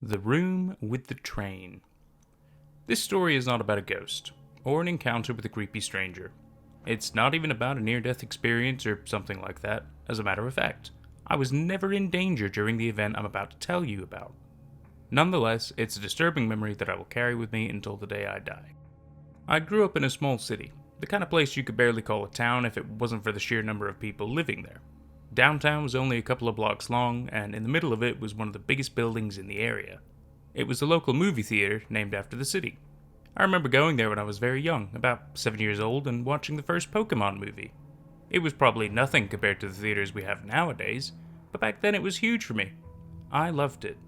The Room with the Train. This story is not about a ghost, or an encounter with a creepy stranger. It's not even about a near-death experience or something like that. As a matter of fact, I was never in danger during the event I'm about to tell you about. Nonetheless, it's a disturbing memory that I will carry with me until the day I die. I grew up in a small city, the kind of place you could barely call a town if it wasn't for the sheer number of people living there. Downtown was only a couple of blocks long, and in the middle of it was one of the biggest buildings in the area. It was the local movie theater named after the city. I remember going there when I was very young, about 7 years old, and watching the first Pokemon movie. It was probably nothing compared to the theaters we have nowadays, but back then it was huge for me. I loved it.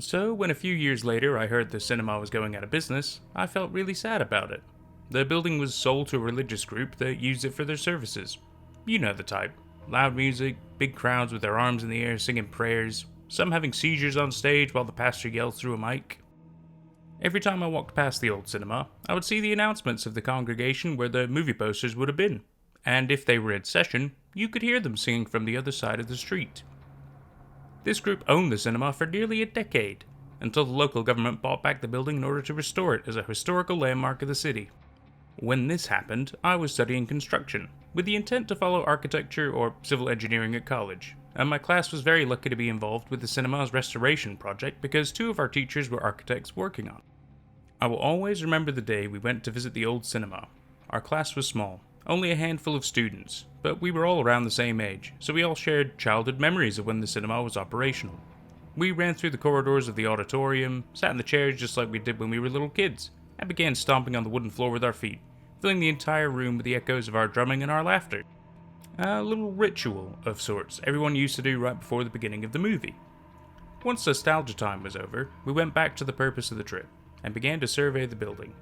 So, when a few years later I heard the cinema was going out of business, I felt really sad about it. The building was sold to a religious group that used it for their services. You know the type. Loud music, big crowds with their arms in the air singing prayers, some having seizures on stage while the pastor yells through a mic. Every time I walked past the old cinema, I would see the announcements of the congregation where the movie posters would have been, and if they were in session, you could hear them singing from the other side of the street. This group owned the cinema for nearly a decade, until the local government bought back the building in order to restore it as a historical landmark of the city. When this happened, I was studying construction, with the intent to follow architecture or civil engineering at college, and my class was very lucky to be involved with the cinema's restoration project because two of our teachers were architects working on it. I will always remember the day we went to visit the old cinema. Our class was small, only a handful of students, but we were all around the same age, so we all shared childhood memories of when the cinema was operational. We ran through the corridors of the auditorium, sat in the chairs just like we did when we were little kids, and began stomping on the wooden floor with our feet, filling the entire room with the echoes of our drumming and our laughter. A little ritual of sorts everyone used to do right before the beginning of the movie. Once nostalgia time was over, we went back to the purpose of the trip, and began to survey the building.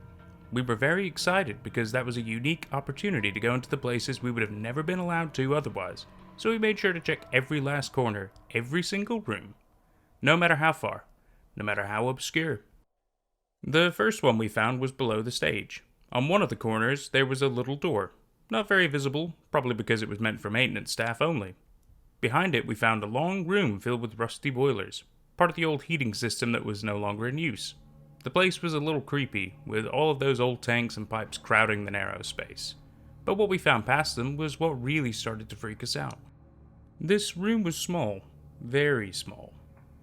We were very excited because that was a unique opportunity to go into the places we would have never been allowed to otherwise, so we made sure to check every last corner, every single room. No matter how far, no matter how obscure. The first one we found was below the stage. On one of the corners, there was a little door. Not very visible, probably because it was meant for maintenance staff only. Behind it, we found a long room filled with rusty boilers, part of the old heating system that was no longer in use. The place was a little creepy, with all of those old tanks and pipes crowding the narrow space. But what we found past them was what really started to freak us out. This room was small, very small.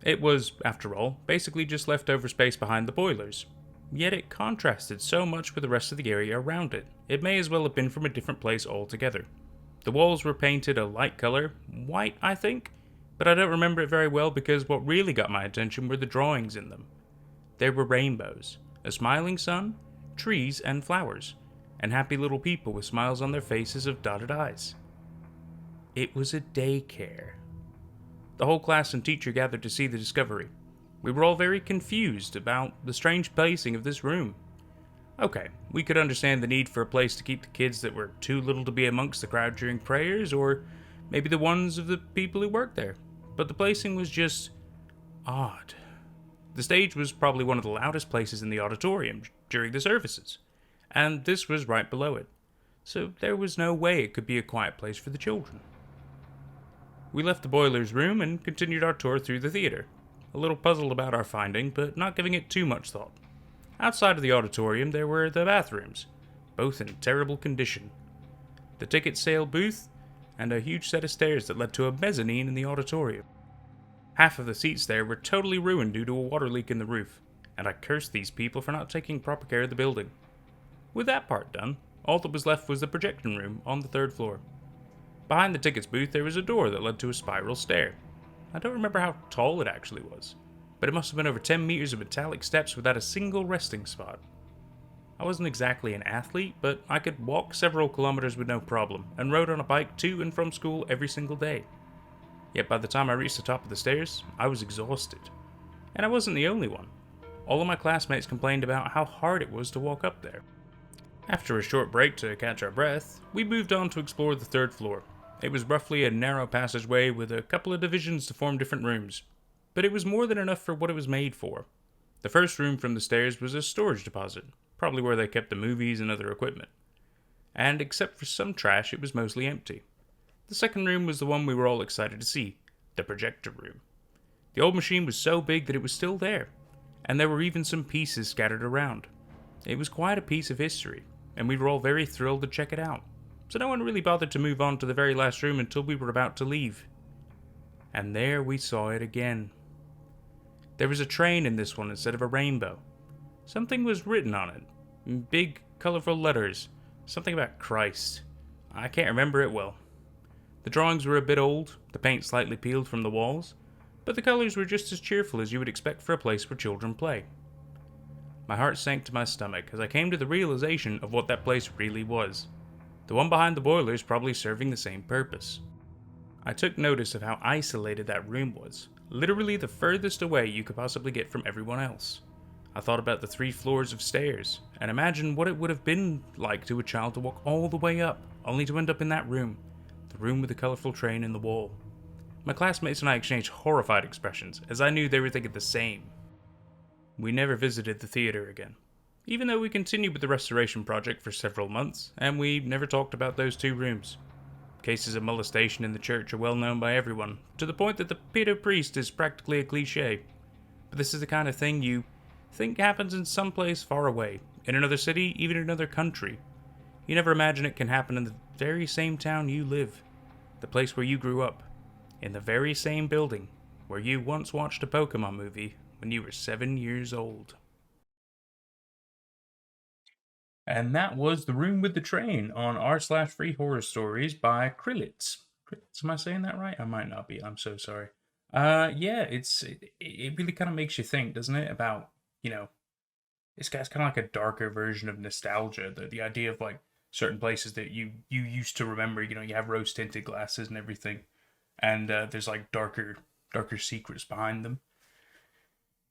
It was, after all, basically just leftover space behind the boilers. Yet it contrasted so much with the rest of the area around it. It may as well have been from a different place altogether. The walls were painted a light color, white I think, but I don't remember it very well because what really got my attention were the drawings in them. There were rainbows, a smiling sun, trees and flowers, and happy little people with smiles on their faces of dotted eyes. It was a daycare. The whole class and teacher gathered to see the discovery. We were all very confused about the strange placing of this room. Okay, we could understand the need for a place to keep the kids that were too little to be amongst the crowd during prayers, or maybe the ones of the people who worked there. But the placing was just odd. The stage was probably one of the loudest places in the auditorium during the services, and this was right below it, so there was no way it could be a quiet place for the children. We left the boilers room and continued our tour through the theater, a little puzzled about our finding, but not giving it too much thought. Outside of the auditorium there were the bathrooms, both in terrible condition, the ticket sale booth, and a huge set of stairs that led to a mezzanine in the auditorium. Half of the seats there were totally ruined due to a water leak in the roof, and I cursed these people for not taking proper care of the building. With that part done, all that was left was the projection room on the third floor. Behind the tickets booth there was a door that led to a spiral stair. I don't remember how tall it actually was, but it must have been over 10 meters of metallic steps without a single resting spot. I wasn't exactly an athlete, but I could walk several kilometers with no problem, and rode on a bike to and from school every single day. Yet by the time I reached the top of the stairs, I was exhausted. And I wasn't the only one. All of my classmates complained about how hard it was to walk up there. After a short break to catch our breath, we moved on to explore the third floor. It was roughly a narrow passageway with a couple of divisions to form different rooms, but it was more than enough for what it was made for. The first room from the stairs was a storage deposit, probably where they kept the movies and other equipment. And except for some trash, it was mostly empty. The second room was the one we were all excited to see, the projector room. The old machine was so big that it was still there, and there were even some pieces scattered around. It was quite a piece of history, and we were all very thrilled to check it out, so no one really bothered to move on to the very last room until we were about to leave. And there we saw it again. There was a train in this one instead of a rainbow. Something was written on it, in big, colorful letters, something about Christ. I can't remember it well. The drawings were a bit old, the paint slightly peeled from the walls, but the colors were just as cheerful as you would expect for a place where children play. My heart sank to my stomach as I came to the realization of what that place really was. The one behind the boilers probably serving the same purpose. I took notice of how isolated that room was, literally the furthest away you could possibly get from everyone else. I thought about the 3 floors of stairs, and imagined what it would have been like to a child to walk all the way up, only to end up in that room, the room with the colorful train in the wall. My classmates and I exchanged horrified expressions, as I knew they were thinking the same. We never visited the theater again, even though we continued with the restoration project for several months, and we never talked about those 2 rooms. Cases of molestation in the church are well known by everyone, to the point that the pedo priest is practically a cliche. But this is the kind of thing you think happens in some place far away, in another city, even in another country. You never imagine it can happen in the very same town you live, the place where you grew up, in the very same building where you once watched a Pokemon movie when you were 7 years old. And that was The Room with the Train on r/freehorrorstories by Krlytz. Krlytz, am I saying that right? I might not be. I'm so sorry. Yeah, it really kind of makes you think, doesn't it? About, this guy's kind of like a darker version of nostalgia. The idea of like certain places that you used to remember. You have rose tinted glasses and everything, and there's like darker secrets behind them.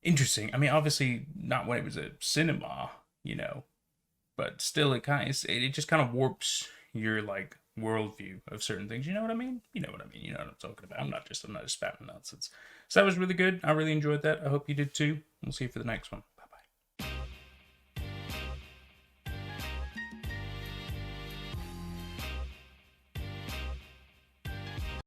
Interesting. I mean, obviously not when it was a cinema, but still, it just kind of warps your like worldview of certain things. You know what I mean? You know what I mean. You know what I'm talking about. I'm not just spouting nonsense. So that was really good. I really enjoyed that. I hope you did too. We'll see you for the next one.